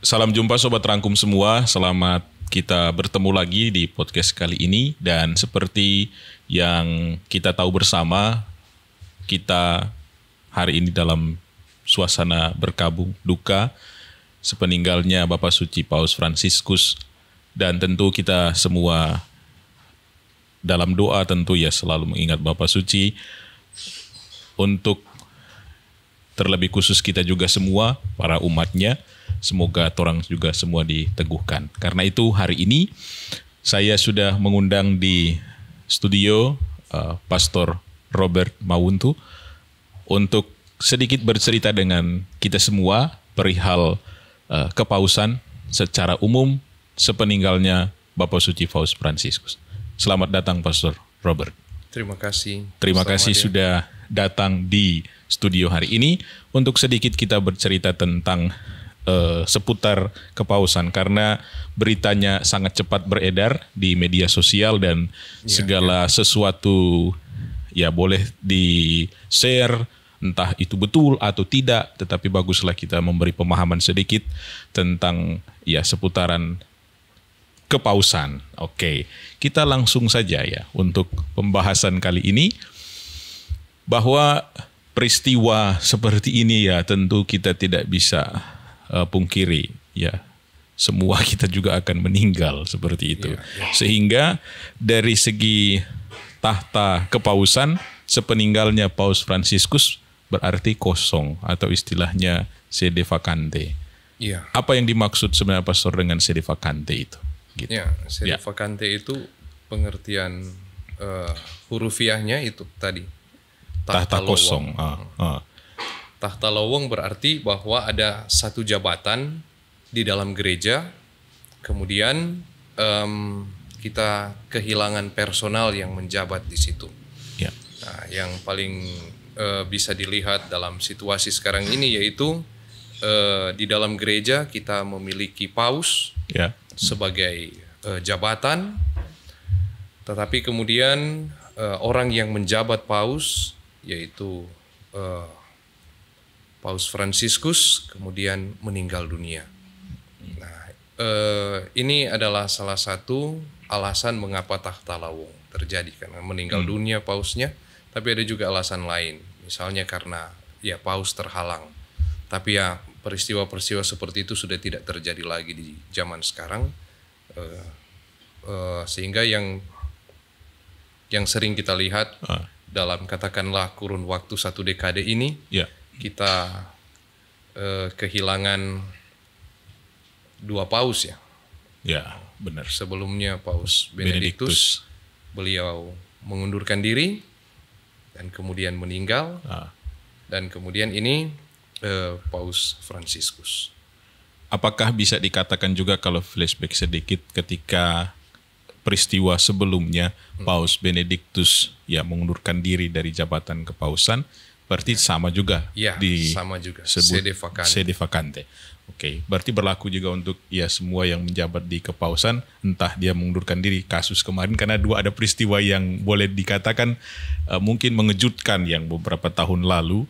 Salam jumpa Sobat Rangkum semua, selamat kita bertemu lagi di podcast kali ini. Dan seperti yang kita tahu bersama, kita hari ini dalam suasana berkabung duka sepeninggalnya Bapak Suci Paus Fransiskus. Dan tentu kita semua dalam doa tentu ya selalu mengingat Bapak Suci. Untuk terlebih khusus kita juga semua, para umatnya, semoga orang juga semua diteguhkan. Karena itu hari ini saya sudah mengundang di studio Pastor Robert Mawuntu untuk sedikit bercerita dengan kita semua perihal kepausan secara umum sepeninggalnya Bapak Suci Paus Fransiskus. Selamat datang Pastor Robert. Terima kasih. Terima kasih sudah datang di studio hari ini untuk sedikit kita bercerita tentang seputar kepausan, karena beritanya sangat cepat beredar di media sosial dan segala sesuatu ya boleh di-share, entah itu betul atau tidak, tetapi baguslah kita memberi pemahaman sedikit tentang ya seputaran kepausan. Oke, kita langsung saja ya untuk pembahasan kali ini, bahwa peristiwa seperti ini ya tentu kita tidak bisa pungkiri ya, semua kita juga akan meninggal seperti itu. Sehingga dari segi tahta kepausan sepeninggalnya Paus Fransiskus berarti kosong atau istilahnya sede vacante. Apa yang dimaksud sebenarnya Pastor dengan sede vacante itu? Gitu. Sede vacante itu pengertian hurufiahnya itu tadi. Tahta kosong. Tahta lowong berarti bahwa ada satu jabatan di dalam gereja, kemudian kita kehilangan personal yang menjabat di situ. Nah, yang paling bisa dilihat dalam situasi sekarang ini yaitu di dalam gereja kita memiliki paus sebagai jabatan, tetapi kemudian orang yang menjabat paus yaitu Paus Fransiskus kemudian meninggal dunia. Nah, ini adalah salah satu alasan mengapa tahta lawong terjadi, karena meninggal dunia pausnya, tapi ada juga alasan lain, misalnya karena ya paus terhalang. Tapi ya peristiwa-peristiwa seperti itu sudah tidak terjadi lagi di zaman sekarang, sehingga yang sering kita lihat dalam katakanlah kurun waktu 1 dekade ini, kita kehilangan 2 paus ya. Ya, benar. Sebelumnya Paus Benediktus, beliau mengundurkan diri dan kemudian meninggal. Dan kemudian ini Paus Fransiskus. Apakah bisa dikatakan juga kalau flashback sedikit ketika peristiwa sebelumnya Paus Benediktus ya mengundurkan diri dari jabatan kepausan, berarti sama juga sama juga sede vacante. Oke, berarti berlaku juga untuk ya semua yang menjabat di kepausan, entah dia mengundurkan diri kasus kemarin, karena ada peristiwa yang boleh dikatakan mungkin mengejutkan yang beberapa tahun lalu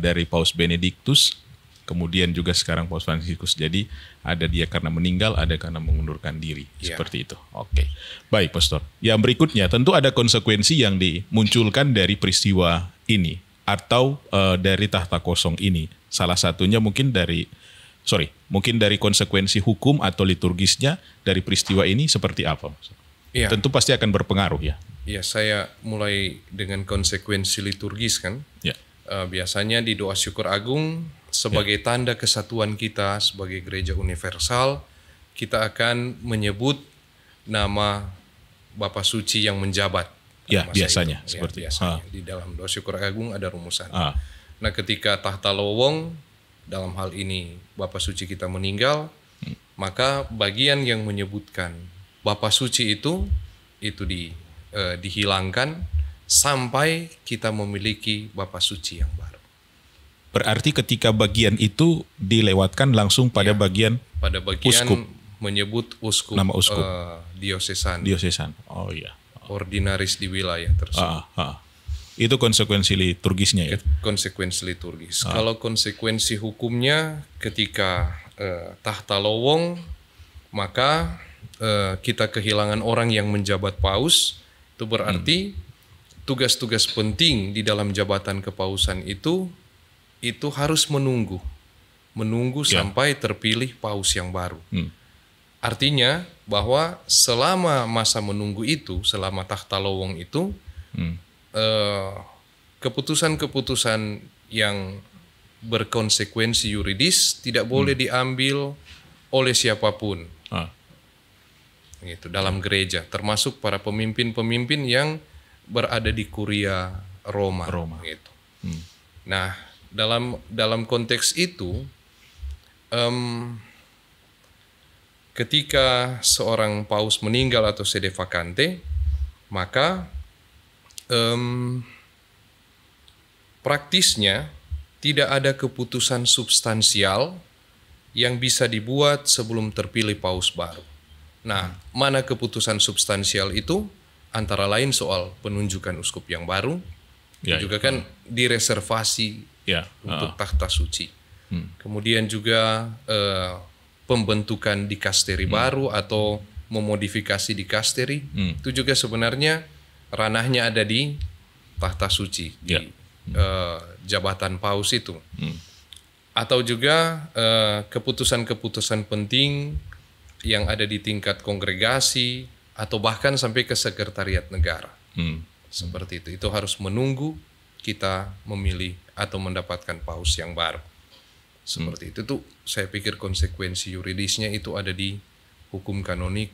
dari Paus Benediktus, kemudian juga sekarang Paus Fransiskus. Jadi ada dia karena meninggal, ada karena mengundurkan diri. Seperti itu. Oke. Baik, Pastor. Yang berikutnya tentu ada konsekuensi yang dimunculkan dari peristiwa ini atau dari tahta kosong ini. Salah satunya mungkin dari konsekuensi hukum atau liturgisnya dari peristiwa ini seperti apa? Tentu pasti akan berpengaruh ya. Ya, saya mulai dengan konsekuensi liturgis kan. Biasanya di doa syukur agung sebagai tanda kesatuan kita sebagai gereja universal, kita akan menyebut nama Bapa Suci yang menjabat. Biasanya itu. seperti biasanya. Di dalam doa syukur agung ada rumusan. Nah, ketika tahta lowong, dalam hal ini Bapa Suci kita meninggal, maka bagian yang menyebutkan Bapa Suci itu dihilangkan sampai kita memiliki Bapa Suci yang baru. Berarti ketika bagian itu dilewatkan langsung pada bagian uskup, menyebut uskup, nama uskup diosesan. Oh iya. Ordinaris di wilayah tersebut. Itu konsekuensi liturgisnya ya? Konsekuensi liturgis. Kalau konsekuensi hukumnya, ketika tahta lowong, maka kita kehilangan orang yang menjabat paus. Itu berarti tugas-tugas penting di dalam jabatan kepausan itu harus menunggu sampai terpilih paus yang baru. Artinya bahwa selama masa menunggu itu, selama tahta lowong itu, keputusan-keputusan yang berkonsekuensi yuridis tidak boleh diambil oleh siapapun. Gitu, dalam gereja, termasuk para pemimpin-pemimpin yang berada di Kuria Roma. Gitu. Nah, dalam konteks itu, ketika seorang paus meninggal atau sede vacante, maka praktisnya tidak ada keputusan substansial yang bisa dibuat sebelum terpilih paus baru. Nah, mana keputusan substansial itu? Antara lain soal penunjukan uskup yang baru, juga kan direservasi untuk tahta suci. Kemudian juga pembentukan dikasteri baru atau memodifikasi dikasteri, itu juga sebenarnya ranahnya ada di tahta suci, di jabatan paus itu. Atau juga keputusan-keputusan penting yang ada di tingkat kongregasi atau bahkan sampai ke sekretariat negara. Seperti itu. Itu harus menunggu kita memilih atau mendapatkan paus yang baru. Seperti itu tuh saya pikir konsekuensi yuridisnya itu ada di hukum kanonik.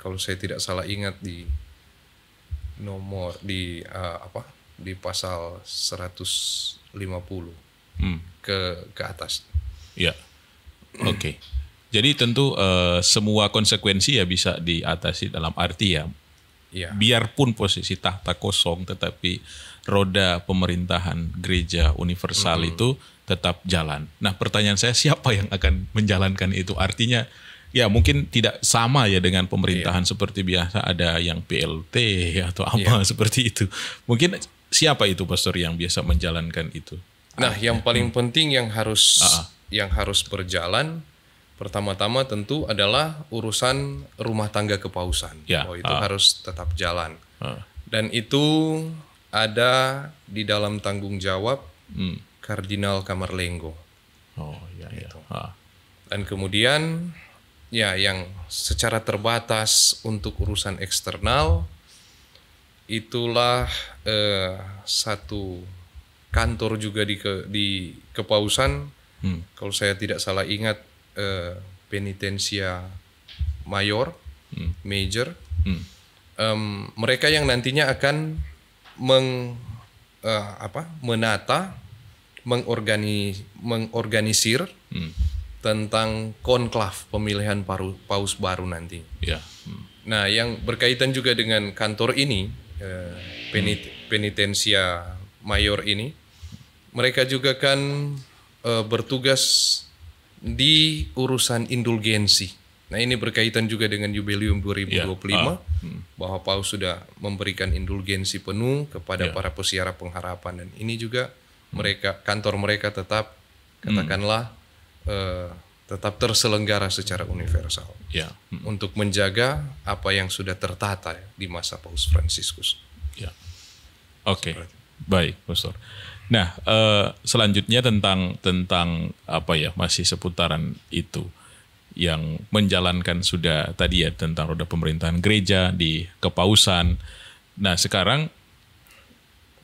Kalau saya tidak salah ingat di nomor di pasal 150 ke atas. Ya. Oke. Jadi tentu semua konsekuensi ya bisa diatasi dalam arti biarpun posisi tahta kosong, tetapi roda pemerintahan gereja universal itu tetap jalan. Nah, pertanyaan saya, siapa yang akan menjalankan itu? Artinya ya mungkin tidak sama ya dengan pemerintahan seperti biasa, ada yang PLT atau apa seperti itu. Mungkin siapa itu pastor yang biasa menjalankan itu? Nah, yang paling penting yang harus berjalan pertama-tama tentu adalah urusan rumah tangga kepausan. Itu harus tetap jalan. Dan itu ada di dalam tanggung jawab Kardinal Camerlengo. Gitu. Dan kemudian yang secara terbatas untuk urusan eksternal, itulah satu kantor juga di kepausan. Kalau saya tidak salah ingat, penitensia major. Mereka yang nantinya akan menata, mengorganisir tentang konklav pemilihan paus baru nanti. Nah, yang berkaitan juga dengan kantor ini, penitensia mayor ini, mereka juga kan bertugas di urusan indulgensi. Nah, ini berkaitan juga dengan jubileum 2025, bahwa paus sudah memberikan indulgensi penuh kepada para peziarah pengharapan, dan ini juga kantor mereka tetap katakanlah tetap terselenggara secara universal untuk menjaga apa yang sudah tertata di masa Paus Fransiskus. Oke. Baik, Pastor. Nah, selanjutnya tentang masih seputaran itu yang menjalankan sudah tadi ya tentang roda pemerintahan gereja di kepausan. Nah, sekarang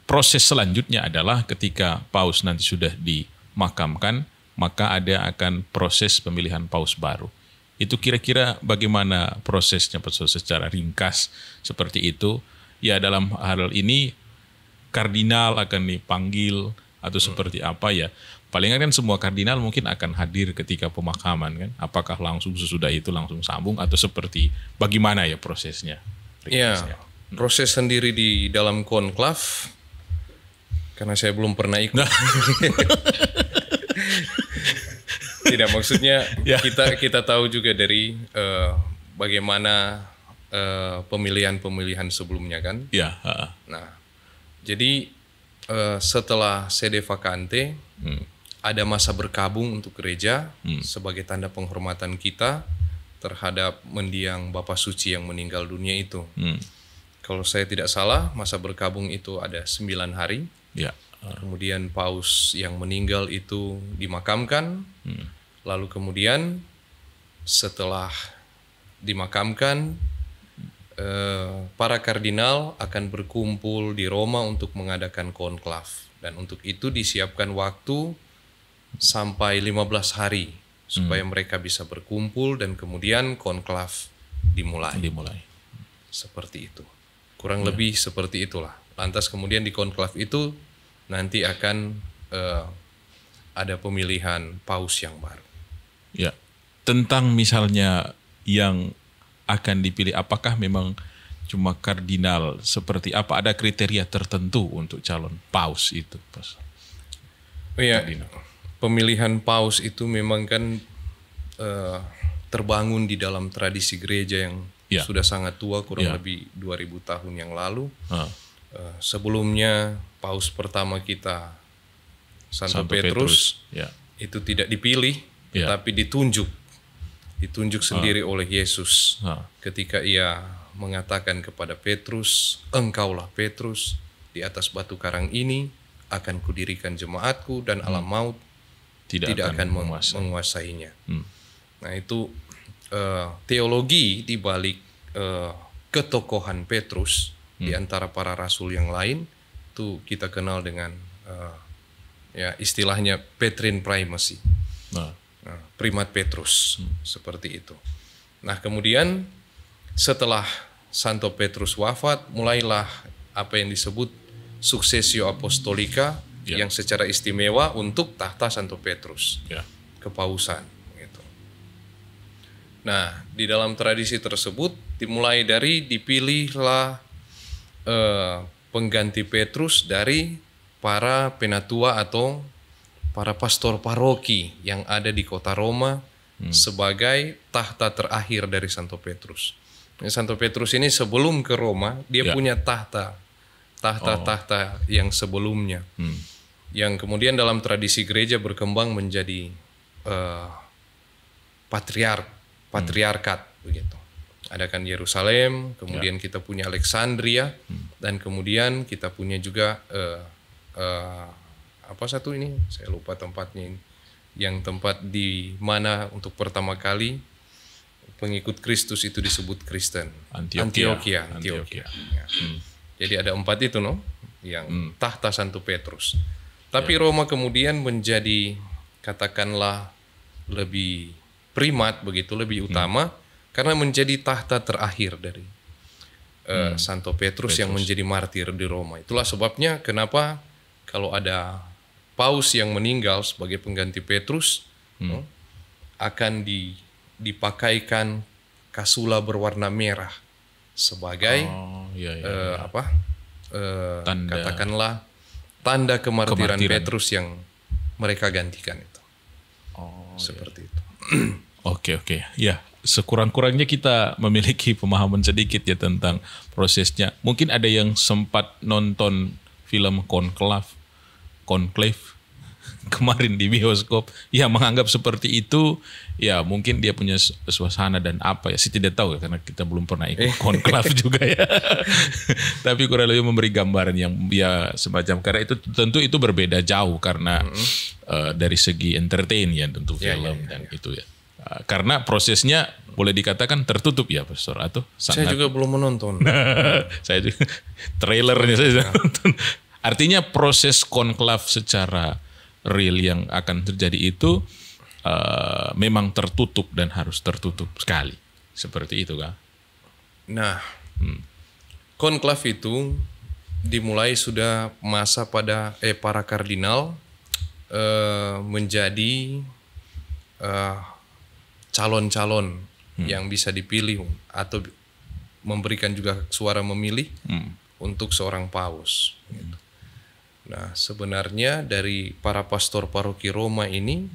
proses selanjutnya adalah ketika paus nanti sudah dimakamkan, maka akan proses pemilihan paus baru. Itu kira-kira bagaimana prosesnya, Pastor, secara ringkas seperti itu? Ya, dalam hal ini kardinal akan dipanggil atau seperti apa ya? Palingan kan semua kardinal mungkin akan hadir ketika pemakaman kan? Apakah langsung sesudah itu langsung sambung atau seperti bagaimana ya prosesnya? Proses sendiri di dalam konklav, karena saya belum pernah ikut. Tidak, maksudnya kita tahu juga dari bagaimana pemilihan sebelumnya kan? Nah, jadi setelah sede vacante, ada masa berkabung untuk gereja sebagai tanda penghormatan kita terhadap mendiang Bapa Suci yang meninggal dunia itu. Kalau saya tidak salah, masa berkabung itu ada 9 hari. Ya. Kemudian paus yang meninggal itu dimakamkan. Lalu kemudian setelah dimakamkan, para kardinal akan berkumpul di Roma untuk mengadakan konklav. Dan untuk itu disiapkan waktu sampai 15 hari supaya mereka bisa berkumpul dan kemudian konklav dimulai. Seperti itu. Kurang lebih seperti itulah. Lantas kemudian di konklav itu nanti akan ada pemilihan paus yang baru. Ya. Tentang misalnya yang akan dipilih, apakah memang cuma kardinal seperti apa? Ada kriteria tertentu untuk calon paus itu, Pas? Iya, pemilihan paus itu memang kan terbangun di dalam tradisi gereja yang sudah sangat tua, kurang lebih 2000 tahun yang lalu. Sebelumnya paus pertama kita, Santo Petrus, itu tidak dipilih, tetapi ditunjuk sendiri oleh Yesus ketika ia mengatakan kepada Petrus, engkaulah Petrus, di atas batu karang ini akan kudirikan jemaatku dan alam maut tidak akan menguasainya. Nah itu teologi di balik ketokohan Petrus di antara para rasul yang lain, itu kita kenal dengan istilahnya Petrine primacy. Primat Petrus, seperti itu. Nah kemudian setelah Santo Petrus wafat, mulailah apa yang disebut successio apostolica yang secara istimewa untuk tahta Santo Petrus, kepausan. Gitu. Nah di dalam tradisi tersebut dimulai dari dipilihlah pengganti Petrus dari para penatua atau para pastor paroki yang ada di kota Roma sebagai tahta terakhir dari Santo Petrus. Santo Petrus ini sebelum ke Roma, dia punya tahta yang sebelumnya. Yang kemudian dalam tradisi gereja berkembang menjadi patriarkat begitu. Ada kan Yerusalem, kemudian kita punya Alexandria, dan kemudian kita punya juga apa satu ini, saya lupa tempatnya ini, yang tempat di mana untuk pertama kali pengikut Kristus itu disebut Kristen, Antioquia. Ya. Jadi ada 4 itu yang tahta Santo Petrus. Tapi Roma kemudian menjadi katakanlah lebih primat begitu, lebih utama karena menjadi tahta terakhir dari Santo Petrus yang menjadi martir di Roma. Itulah sebabnya kenapa kalau ada paus yang meninggal sebagai pengganti Petrus, akan dipakaikan kasula berwarna merah sebagai katakanlah tanda kemartiran Petrus yang mereka gantikan itu. Seperti itu. Oke. Ya, sekurang-kurangnya kita memiliki pemahaman sedikit ya tentang prosesnya. Mungkin ada yang sempat nonton film Conclave kemarin di bioskop, ya menganggap seperti itu, ya mungkin dia punya suasana dan apa ya, saya tidak tahu ya, karena kita belum pernah ikut konklav juga ya. Tapi kurang lebih memberi gambaran yang ya semacam, karena itu tentu itu berbeda jauh karena dari segi entertain ya tentu film dan itu ya. Karena prosesnya boleh dikatakan tertutup ya Pastor, atau sangat. Saya juga belum menonton. Saya juga trailernya saya nonton. Artinya proses konklav secara real yang akan terjadi itu memang tertutup dan harus tertutup sekali. Seperti itu kan? Nah, konklav itu dimulai sudah masa pada para kardinal menjadi calon-calon yang bisa dipilih atau memberikan juga suara memilih untuk seorang paus. Gitu. Nah, sebenarnya dari para pastor paroki Roma ini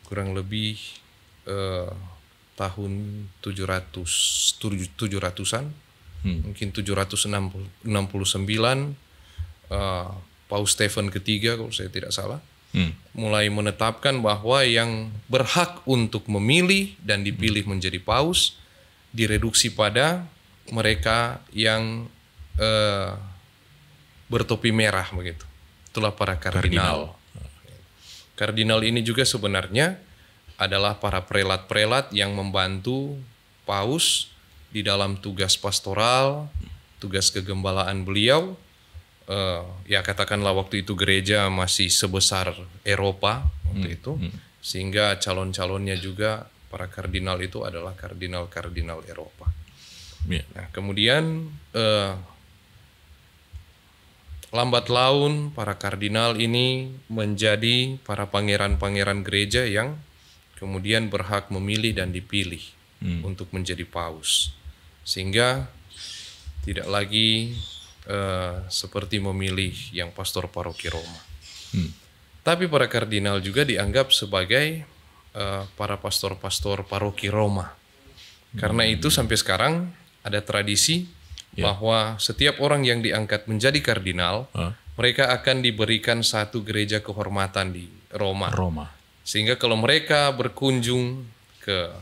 kurang lebih tahun 700-an, mungkin 769, Paus Stephen ketiga kalau saya tidak salah, mulai menetapkan bahwa yang berhak untuk memilih dan dipilih menjadi paus direduksi pada mereka yang bertopi merah begitu. Itulah para kardinal. Kardinal ini juga sebenarnya adalah para prelat-prelat yang membantu paus di dalam tugas pastoral, tugas kegembalaan beliau. Ya katakanlah waktu itu gereja masih sebesar Eropa waktu itu, sehingga calon-calonnya juga para kardinal itu adalah kardinal-kardinal Eropa. Nah, kemudian lambat laun para kardinal ini menjadi para pangeran-pangeran gereja yang kemudian berhak memilih dan dipilih untuk menjadi paus, sehingga tidak lagi seperti memilih yang pastor paroki Roma. Tapi para kardinal juga dianggap sebagai para pastor-pastor paroki Roma. Karena itu sampai sekarang ada tradisi bahwa setiap orang yang diangkat menjadi kardinal, mereka akan diberikan satu gereja kehormatan di Roma. Sehingga kalau mereka berkunjung ke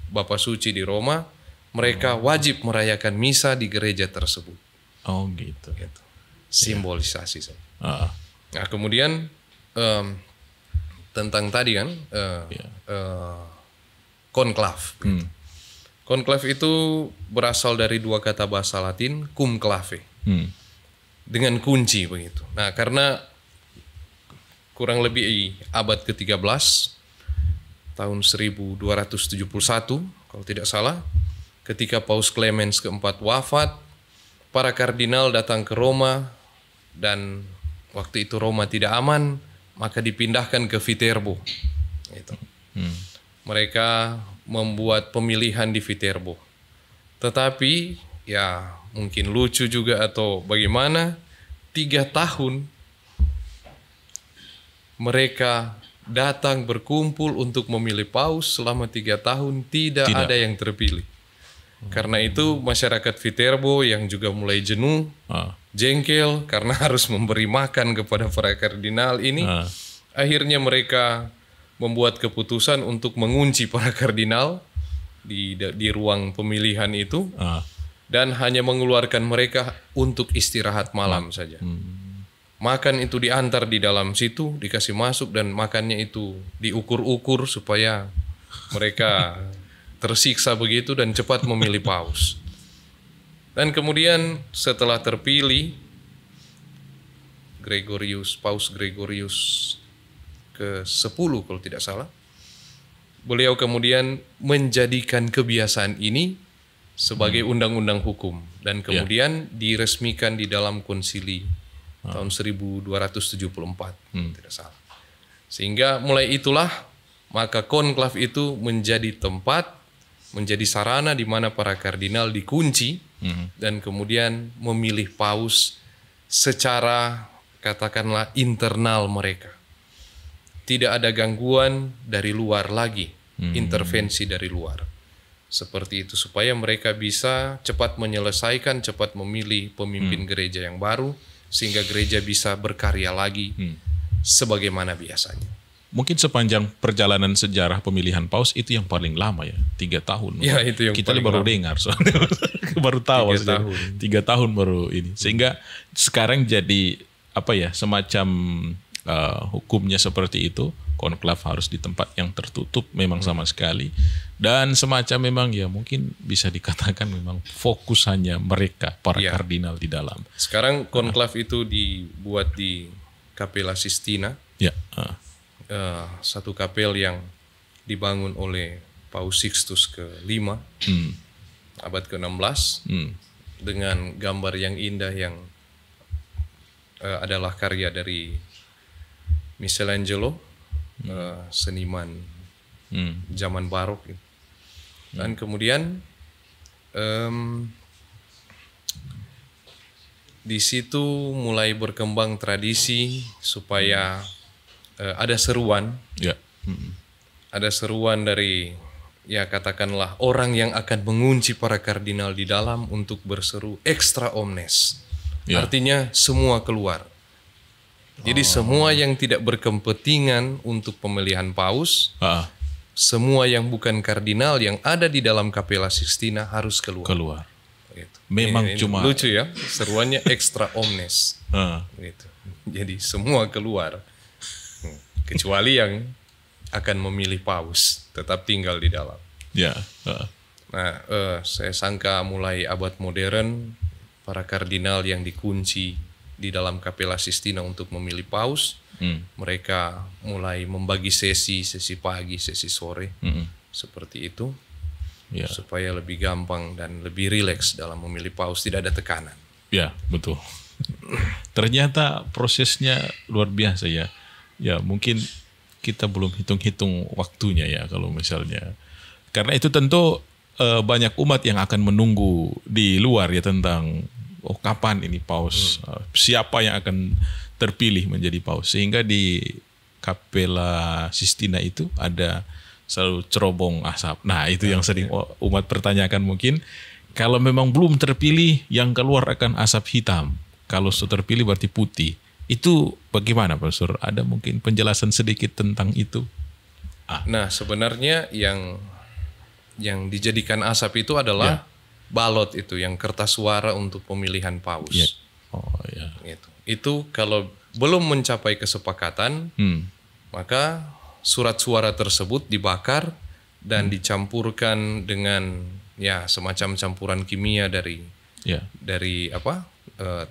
Bapa Suci di Roma, mereka wajib merayakan misa di gereja tersebut. Oh gitu. Simbolisasi saja. Nah kemudian tentang tadi kan konklav. Konklav itu berasal dari dua kata bahasa Latin, cum clave, dengan kunci begitu. Nah karena kurang lebih abad ke-13 tahun 1271 kalau tidak salah, ketika Paus Clemens keempat wafat, para kardinal datang ke Roma, dan waktu itu Roma tidak aman, maka dipindahkan ke Viterbo. Gitu. Mereka membuat pemilihan di Viterbo. Tetapi ya mungkin lucu juga atau bagaimana, 3 tahun mereka datang berkumpul untuk memilih paus, selama 3 tahun tidak ada yang terpilih. Karena itu masyarakat Viterbo yang juga mulai jenuh, jengkel karena harus memberi makan kepada para kardinal ini. Akhirnya mereka membuat keputusan untuk mengunci para kardinal di ruang pemilihan itu, dan hanya mengeluarkan mereka untuk istirahat malam saja. Makan itu diantar di dalam situ, dikasih masuk, dan makannya itu diukur-ukur supaya mereka tersiksa begitu dan cepat memilih paus. Dan kemudian setelah terpilih Paus Gregorius ke-10 kalau tidak salah, beliau kemudian menjadikan kebiasaan ini sebagai undang-undang hukum, dan kemudian diresmikan di dalam konsili tahun 1274 tidak salah. Sehingga mulai itulah maka konklav itu menjadi tempat, menjadi sarana di mana para kardinal dikunci dan kemudian memilih paus secara katakanlah internal mereka. Tidak ada gangguan dari luar lagi, intervensi dari luar. Seperti itu supaya mereka bisa cepat menyelesaikan, cepat memilih pemimpin gereja yang baru, sehingga gereja bisa berkarya lagi sebagaimana biasanya. Mungkin sepanjang perjalanan sejarah pemilihan paus itu yang paling lama ya, 3 tahun. Ya, itu yang kita baru dengar soalnya, baru tahu 3 tahun. 3 tahun baru ini. Sehingga sekarang jadi apa ya, semacam hukumnya seperti itu, konklav harus di tempat yang tertutup memang sama sekali, dan semacam memang ya mungkin bisa dikatakan memang fokus hanya mereka para kardinal di dalam. Sekarang konklav itu dibuat di Capella Sistina. Ya. Satu kapel yang dibangun oleh Paus Sixtus ke-5 abad ke-16 dengan gambar yang indah yang adalah karya dari Michelangelo, seniman zaman barok. Dan kemudian di situ mulai berkembang tradisi supaya ada seruan, ada seruan dari ya katakanlah orang yang akan mengunci para kardinal di dalam untuk berseru extra omnes, artinya semua keluar. Jadi semua yang tidak berkepentingan untuk pemilihan paus, semua yang bukan kardinal yang ada di dalam Capella Sixtina harus keluar. Gitu. Memang ini cuma lucu ya, seruannya extra omnes. Gitu. Jadi semua keluar, kecuali yang akan memilih paus tetap tinggal di dalam. Ya. Nah, saya sangka mulai abad modern para kardinal yang dikunci di dalam Capella Sixtina untuk memilih paus, mereka mulai membagi sesi pagi, sesi sore, seperti itu. Ya. Supaya lebih gampang dan lebih rileks dalam memilih paus, tidak ada tekanan. Ya, betul. Ternyata prosesnya luar biasa ya. Ya, mungkin kita belum hitung-hitung waktunya ya kalau misalnya. Karena itu tentu banyak umat yang akan menunggu di luar ya tentang kapan ini paus, siapa yang akan terpilih menjadi paus. Sehingga di Capella Sixtina itu ada selalu cerobong asap. Nah, itu yang sering umat pertanyakan mungkin. Kalau memang belum terpilih, yang keluar akan asap hitam. Kalau sudah terpilih berarti putih. Itu bagaimana, Profesor? Ada mungkin penjelasan sedikit tentang itu? Nah, sebenarnya yang dijadikan asap itu adalah balot itu, yang kertas suara untuk pemilihan paus. Ya. Gitu. Itu kalau belum mencapai kesepakatan, maka surat suara tersebut dibakar dan dicampurkan dengan semacam campuran kimia dari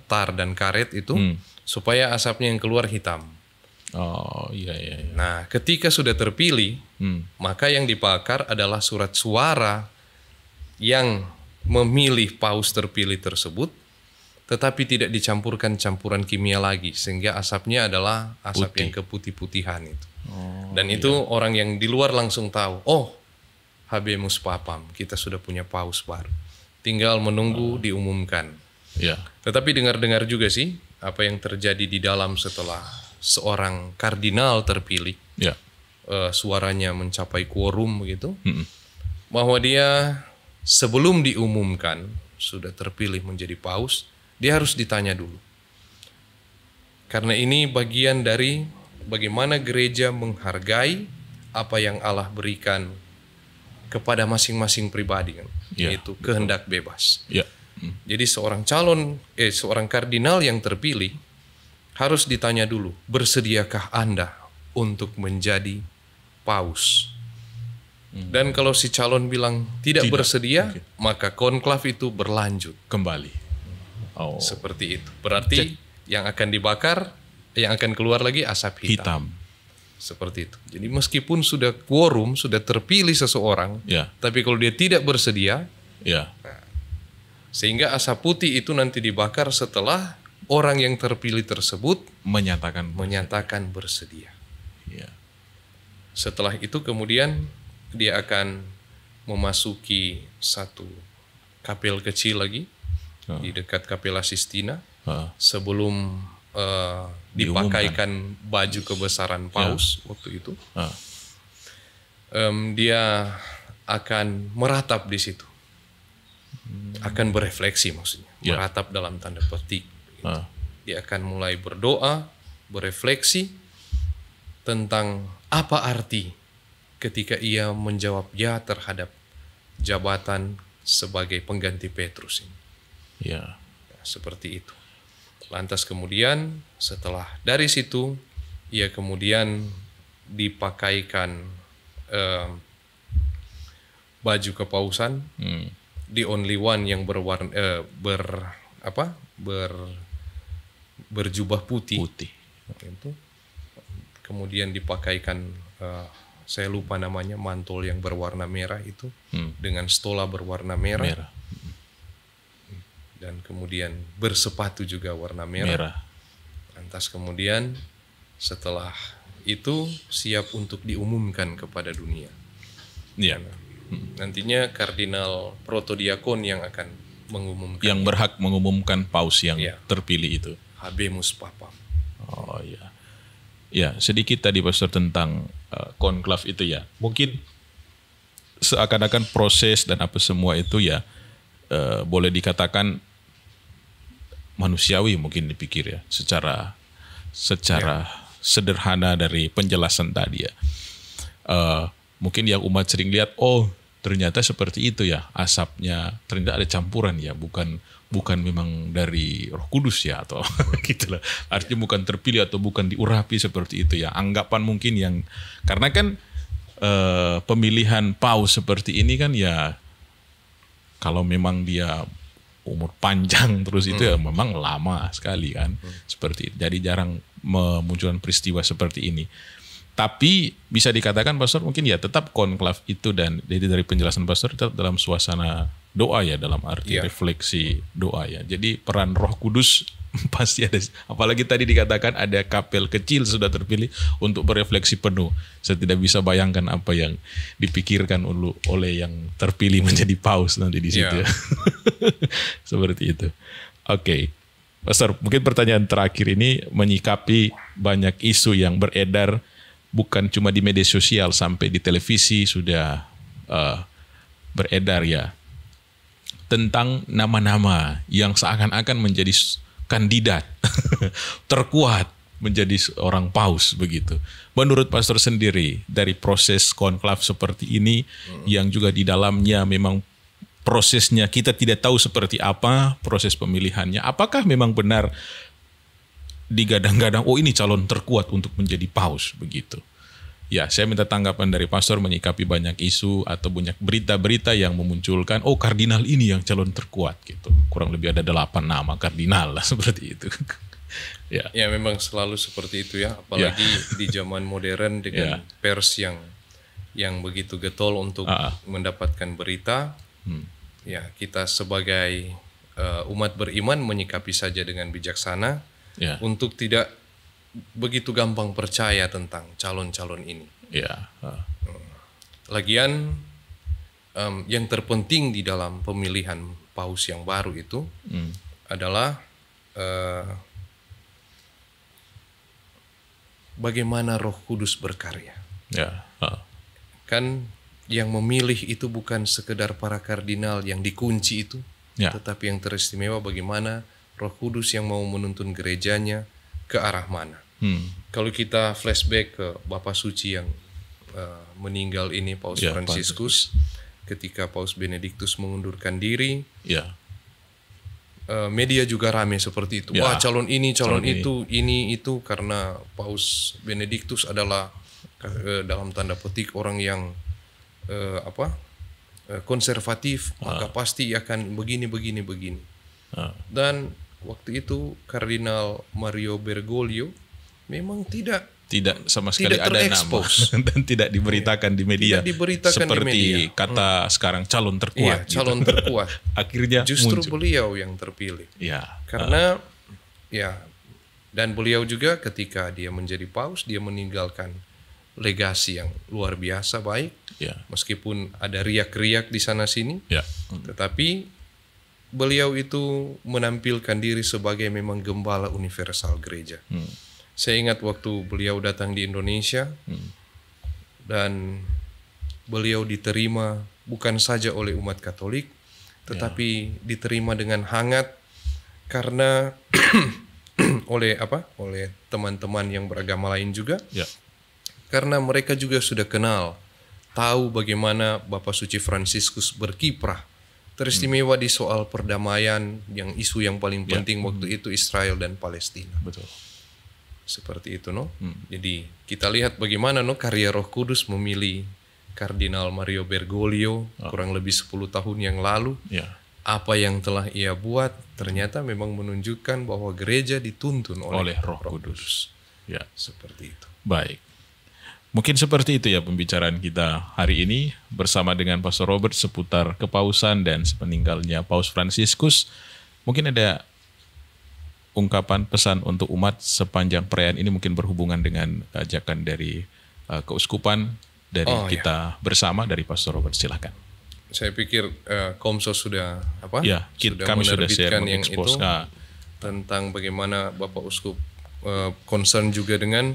tar dan karet itu supaya asapnya yang keluar hitam. Nah, ketika sudah terpilih, maka yang dibakar adalah surat suara yang memilih paus terpilih tersebut, tetapi tidak dicampurkan campuran kimia lagi, sehingga asapnya adalah asap yang keputih-putihan itu. Dan itu orang yang di luar langsung tahu, Habemus Papam, kita sudah punya paus baru. Tinggal menunggu diumumkan. Tetapi dengar-dengar juga sih apa yang terjadi di dalam setelah seorang kardinal terpilih, suaranya mencapai quorum begitu, bahwa dia sebelum diumumkan sudah terpilih menjadi paus, dia harus ditanya dulu. Karena ini bagian dari bagaimana gereja menghargai apa yang Allah berikan kepada masing-masing pribadi, kan? Yaitu kehendak bebas. Jadi seorang kardinal yang terpilih harus ditanya dulu, bersediakah Anda untuk menjadi paus? Dan kalau si calon bilang tidak bersedia, maka konklav itu berlanjut kembali. Seperti itu. Berarti yang akan dibakar, yang akan keluar lagi asap hitam. Seperti itu. Jadi meskipun sudah quorum, sudah terpilih seseorang, tapi kalau dia tidak bersedia, sehingga asap putih itu nanti dibakar setelah orang yang terpilih tersebut menyatakan bersedia. Setelah itu kemudian dia akan memasuki satu kapel kecil lagi di dekat Capella Sixtina sebelum dipakaikan baju kebesaran paus waktu itu. Dia akan meratap di situ, akan berefleksi maksudnya, meratap dalam tanda petik. Dia akan mulai berdoa, berefleksi tentang apa arti ketika ia menjawab ya terhadap jabatan sebagai pengganti Petrus ini. Seperti itu. Lantas kemudian setelah dari situ ia kemudian dipakaikan baju kepausan, the only one yang berjubah putih. Itu. Kemudian dipakaikan saya lupa namanya, mantul yang berwarna merah itu dengan stola berwarna merah. Dan kemudian bersepatu juga warna merah. Lantas kemudian setelah itu siap untuk diumumkan kepada dunia. Nantinya kardinal protodiakon yang akan mengumumkan. Yang berhak mengumumkan paus yang terpilih itu. Habemus Papam. Ya, sedikit tadi Pastor tentang konklav itu ya. Mungkin seakan-akan proses dan apa semua itu boleh dikatakan manusiawi mungkin dipikir ya, secara secara sederhana dari penjelasan tadi ya. Mungkin yang umat sering lihat, oh ternyata seperti itu ya, asapnya ternyata ada campuran ya, bukan memang dari Roh Kudus ya, atau gitu lah. Artinya bukan terpilih atau bukan diurapi seperti itu ya. Anggapan mungkin yang, karena kan pemilihan paus seperti ini kan ya, kalau memang dia umur panjang terus itu ya memang lama sekali kan, seperti itu. Jadi jarang memunculkan peristiwa seperti ini. Tapi bisa dikatakan Pastor mungkin ya tetap konklav itu, dan jadi dari penjelasan Pastor tetap dalam suasana doa ya, dalam arti refleksi doa ya. Jadi peran Roh Kudus pasti ada, apalagi tadi dikatakan ada kapel kecil sudah terpilih untuk berefleksi penuh. Saya tidak bisa bayangkan apa yang dipikirkan oleh yang terpilih menjadi paus nanti di situ ya. Seperti itu. Oke. Pastor, mungkin pertanyaan terakhir ini menyikapi banyak isu yang beredar, bukan cuma di media sosial, sampai di televisi sudah beredar ya, tentang nama-nama yang seakan-akan menjadi kandidat terkuat menjadi seorang paus begitu. Menurut Pastor sendiri, dari proses konklav seperti ini yang juga di dalamnya memang prosesnya kita tidak tahu seperti apa proses pemilihannya, apakah memang benar digadang-gadang, oh ini calon terkuat untuk menjadi paus begitu? Ya, saya minta tanggapan dari Pastor menyikapi banyak isu atau banyak berita-berita yang memunculkan, oh kardinal ini yang calon terkuat gitu. Kurang lebih ada 8 nama kardinal lah seperti itu. Ya, memang selalu seperti itu ya, apalagi di zaman modern dengan pers yang begitu getol untuk mendapatkan berita. Ya, kita sebagai umat beriman menyikapi saja dengan bijaksana untuk tidak begitu gampang percaya tentang calon-calon ini. Lagian yang terpenting di dalam pemilihan paus yang baru itu adalah bagaimana Roh Kudus berkarya. Kan yang memilih itu bukan sekedar para kardinal yang dikunci itu, tetapi yang teristimewa bagaimana Roh Kudus yang mau menuntun gerejanya ke arah mana. Kalau kita flashback ke Bapak Suci yang meninggal ini, Paus Fransiskus, ketika Paus Benediktus mengundurkan diri, media juga ramai seperti itu. Wah, calon ini, calon itu, ini itu, karena Paus Benediktus adalah dalam tanda petik orang yang konservatif, maka pasti akan begini. Dan waktu itu Kardinal Mario Bergoglio memang tidak sama sekali ada nama dan tidak diberitakan di media. Seperti kata sekarang calon terkuat. Calon terkuat. Akhirnya justru muncul. Beliau yang terpilih. Karena dan beliau juga ketika dia menjadi paus, dia meninggalkan legasi yang luar biasa baik. Meskipun ada riak-riak di sana sini, tetapi beliau itu menampilkan diri sebagai memang gembala universal gereja. Saya ingat waktu beliau datang di Indonesia, dan beliau diterima bukan saja oleh umat Katolik, tetapi diterima dengan hangat karena oleh teman-teman yang beragama lain juga, karena mereka juga sudah kenal, tahu bagaimana Bapak Suci Fransiskus berkiprah teristimewa di soal perdamaian, yang isu yang paling penting waktu itu Israel dan Palestina. Betul. Seperti itu, Jadi kita lihat bagaimana karya Roh Kudus memilih Kardinal Mario Bergoglio kurang lebih 10 tahun yang lalu. Apa yang telah ia buat ternyata memang menunjukkan bahwa gereja dituntun oleh Roh Kudus. Seperti itu. Baik. Mungkin seperti itu ya pembicaraan kita hari ini bersama dengan Pastor Robert seputar kepausan dan sepeninggalnya Paus Fransiskus. Mungkin ada ungkapan pesan untuk umat sepanjang perayaan ini, mungkin berhubungan dengan ajakan dari keuskupan dari kita bersama, dari Pastor Robert, silakan. Saya pikir Komsos sudah kami sudah share yang itu tentang bagaimana Bapak Uskup concern juga dengan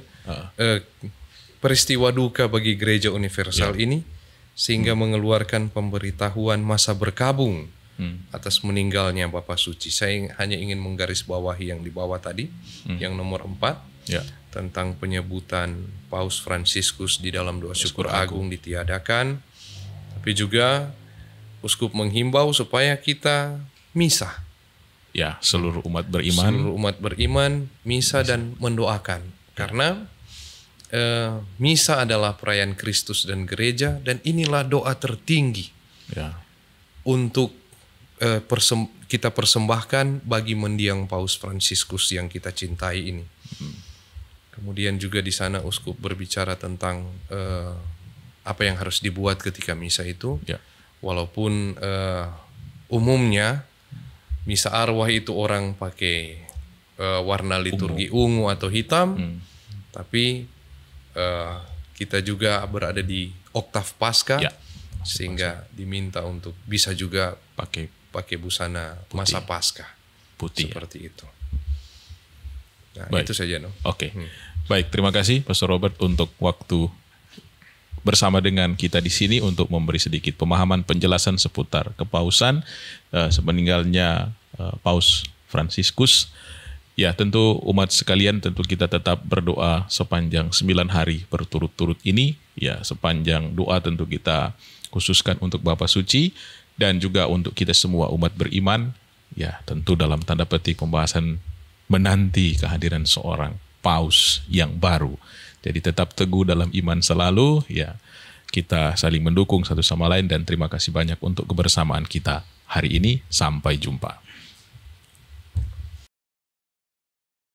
peristiwa duka bagi Gereja Universal ini, sehingga mengeluarkan pemberitahuan masa berkabung atas meninggalnya Bapak Suci. Saya hanya ingin menggarisbawahi yang di bawah tadi, yang nomor 4. tentang penyebutan Paus Fransiskus di dalam doa syukur agung ditiadakan, tapi juga uskup menghimbau supaya kita misa. Ya, seluruh umat beriman. Seluruh umat beriman misa dan mendoakan. Karena misa adalah perayaan Kristus dan gereja, dan inilah doa tertinggi untuk kita persembahkan bagi mendiang Paus Fransiskus yang kita cintai ini. Kemudian juga di sana uskup berbicara tentang apa yang harus dibuat ketika misa itu. Walaupun umumnya misa arwah itu orang pakai warna liturgi ungu atau hitam, tapi kita juga berada di oktav Paskah, sehingga diminta untuk bisa juga pakai busana putih. Masa Paskah putih seperti itu. Nah, baik. Itu saja, no. Oke. Baik, terima kasih Pastor Robert untuk waktu bersama dengan kita di sini untuk memberi sedikit pemahaman penjelasan seputar kepausan semeninggalnya Paus Fransiskus. Ya, tentu umat sekalian, tentu kita tetap berdoa sepanjang 9 hari berturut-turut ini. Ya, sepanjang doa tentu kita khususkan untuk Bapa Suci dan juga untuk kita semua umat beriman. Ya, tentu dalam tanda petik pembahasan menanti kehadiran seorang paus yang baru. Jadi tetap teguh dalam iman selalu, ya kita saling mendukung satu sama lain, dan terima kasih banyak untuk kebersamaan kita hari ini. Sampai jumpa.